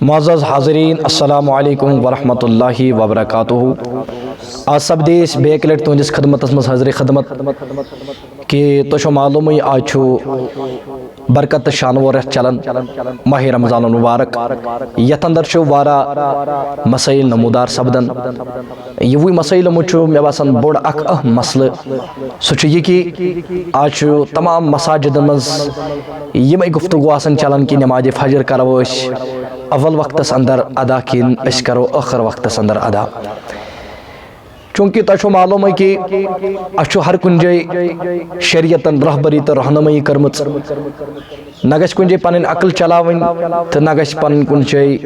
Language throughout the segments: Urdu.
معزز حاضرین السلام علیکم ورحمۃ اللہ وبرکاتہ۔ آج سب دیس بیک لٹ تہندس خدمت مز حاضر خدمت کہ تو معلوم آج برکت شانور چلان ماہ رمضان المبارک یت اندر وارا مسائل نمودار سپدان یہ مسائل مے باسان بوڑ اخ اہم مسئلہ سہ یہ کہ آج تمام مساجدن مز یہ گفتگو آسان چلان کہ نماز فجر کرو اول وقتس اندر ادا کن اس کرو آخر وقتس اندر ادا، چونکہ تہ معلوم ہے کہ اچھو ہر کن جائے شریعتن رہبری تو رہنمائی کرمت، نہ گژھِ کن جائے پنن عقل چلاوین تو نہ گژھِ پنن کن جائے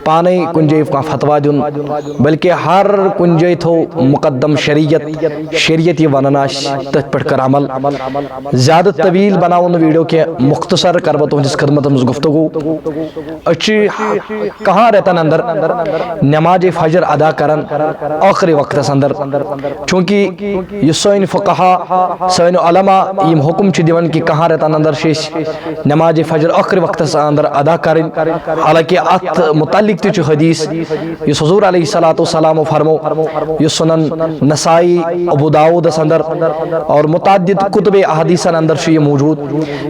پانے کن جائے کانٛہہ فتوا دین، بلکہ ہر کن جائے تھو مقدم شریعت یہ ونان تتھ پہ کر عمل۔ زیادہ طویل بناو ویڈیو کی مختصر کر بہ تہندس خدمت مز گفتگو۔ کہاں رہتن اندر نماز فجر ادا کرن آخری وقتس اندر، چونکہ یہ سن فقہا سن علماء یم حکم دِوان کہ کہاں رہتن اندر نماز فجر آخری وقتس اندر ادا کرن، حالانکہ ات متعلق تہ حدیث اس حضور علیہ الصلوۃ والسلام فرمو یہ سنن نسائی ابو داؤد اندر اور متعدد کتب احادیث اندر یہ موجود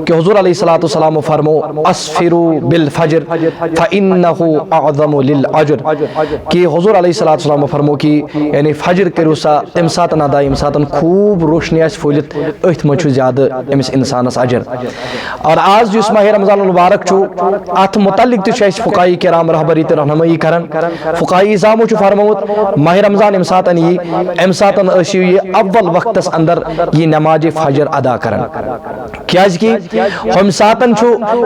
کہ حضور علیہ الصلوۃ والسلام فرمو اسفروا بالفجر فانه اعظم للاجر، کہ حضور علیہ الصلوۃ والسلام فرمو کہ یعنی فجر کرو سا تم ساتن ادا یم ساتن خوب روشنی آس پھولت اتھ مجھ زیادہ امس انسانس اجر۔ اور آج جس ماہ رمضان المبارک ات متعلق تہ فقہائی کرام رہبری تو رہنمائی کران۔ فقہائی اظامو فرموت ماہ رمضان ام ساتن یہ اول وقتس اندر یہ نماز فجر ادا کران، کیاز کہ ہم ساتن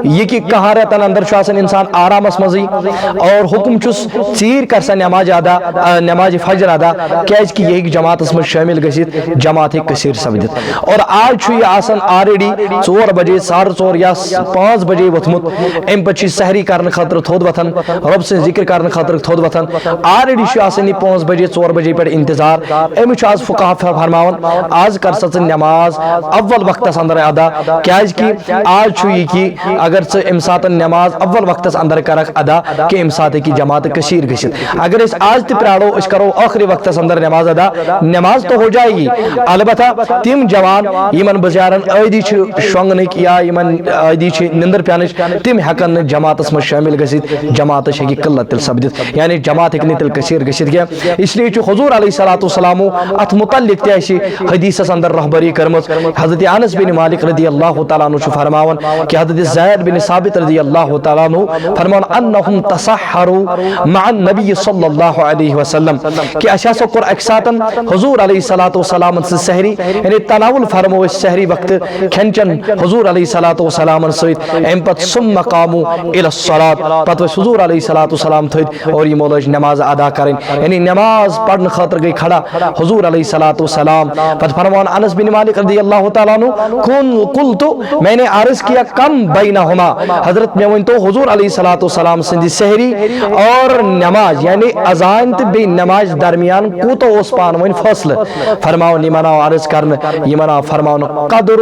یہ کہ کہاں رہتن اندر انسان آرامس مزی اور حکم چس ژیر کر سا نماز فجر ادا، کیاز کہ یہ جماعت مز شامل گژھت جماعت کثیر سپدت۔ اور آج یہ آسان آلریڈی 4 بجے 4:30 یا 5 بجے وتھمت، ام پتہ سحری کرنے خاطر تھود وتھان، رب سے ذکر کرنے خاطر تھود وتھان، آلریڈی آسان 5 بجے 4 بجے پہ انتظار۔ امچ آج فقہا فرماون آج کر سا نماز اول وقتس اندر ادا، کیاز کہ آج یہ کہ اگر ام ساتن نماز اول وقتس اندر کرک ادا کہ ام سات کی جماعت کثیر گژھت۔ اگر اس آج تہ پرارو اس کرو آخری وقتس اندر نماز ادا، نماز تو ہو جائے گی، البتہ تم جوان یمن بزارن عیدی شونگنک یا یمن عیدی نندر پینچ تم ہیکن جماعتس مز شامل گژھت، جماعت ہیکہ قلت تل سپدت، یعنی جماعت ہیکہ تل کثیر گژھت کیا۔ اس لیے حضور علیہ الصلوۃ والسلام ات متعلق تہ حدیثس اندر رہبری کرمت۔ حضرت انس بن مالک رضی اللہ تعالیٰ عنہ فرماون کہ حضرت زید بن ثابت رضی اللہ تعالیٰ عنہ فرماون انہم تسحروا مع النبی صلی اللہ علیہ وسلم، کہ اشاسو کور اکساتن حضور علیہ الصلوۃ والسلام سے سحری یعنی تناول فرمو اس سحری وقت کھنچن حضور علیہ الصلوۃ والسلام سیت، ام پت ثم قاموا الى الصلاۃ، پتہ حضور علیہ الصلوۃ والسلام تھد اور یہ مولج نماز ادا کریں، یعنی نماز پڑھنے خاطر گئی کھڑا حضور علیہ الصلوۃ والسلام۔ پتہ فرمان انس بن مالک رضی اللہ تعالیٰ عنہ قلت میں نے عرض کیا کم بینہما، حضرت میں ون تو حضور علیہ الصلوۃ والسلام سندی سحری اور نماز یعنی اذان تو بی نماز درمیان کوتا اس پان ون فاصل، فرماؤ یمنا عرض کرن یمنا فرماؤ قدر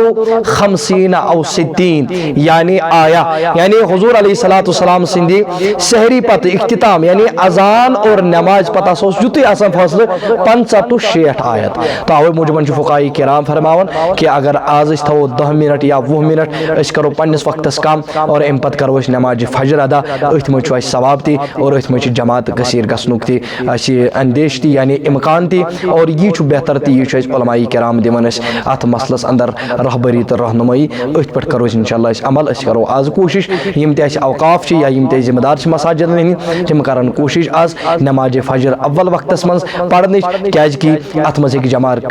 50 او 60 یعنی آیا، یعنی حضور علیہ الصلوۃ والسلام سندی سحری پتہ اختتام یعنی اذان اور نماز پتہ سوس یوتی آسان فاصل 50 to 60 آیت۔ تو اوے موجبن فقہائی کرام فرماون کہ اگر آز اس تھو 10 منٹ یا 20 منٹ اس کرو پنس وقتس کم اور ام پت کرو اس نماز فجر ادا، اتھ مچ اس ثواب تی اور اتھ مچ جماعت کثیر گسنک تی اس اندیش تی یعنی امکان تی، اور یہ چھ بہتر تی یہ علماء کرام دِوان اس ات مسلس اندر رہبری تو رہنمائی، اتھ پہ کرو انشاءاللہ اس عمل، اس کرو آز کوشش یم تہ اوقاف یا یم تہ ذمہ دار مساجد ہند تم کرن کوشش آز نماز فجر اول وقتس مز پڑھنچ، کیاز کہ ات مز جماعت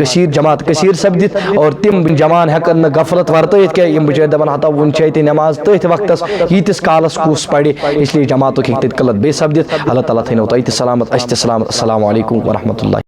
کثیر سپدت اور تم جوان ہیکن غفلت ورتیت کہ یم بچے دپان ہتا ون چھ نماز تتھ وقتس یتس کالس کس پڑِ، اس لیے جماعت ہیکہ تت قلت بے سپدت۔ اللہ تعالیٰ تھینو تہ سلامت، اس تہ سلامت۔ السلام علیکم ورحمۃ اللہ۔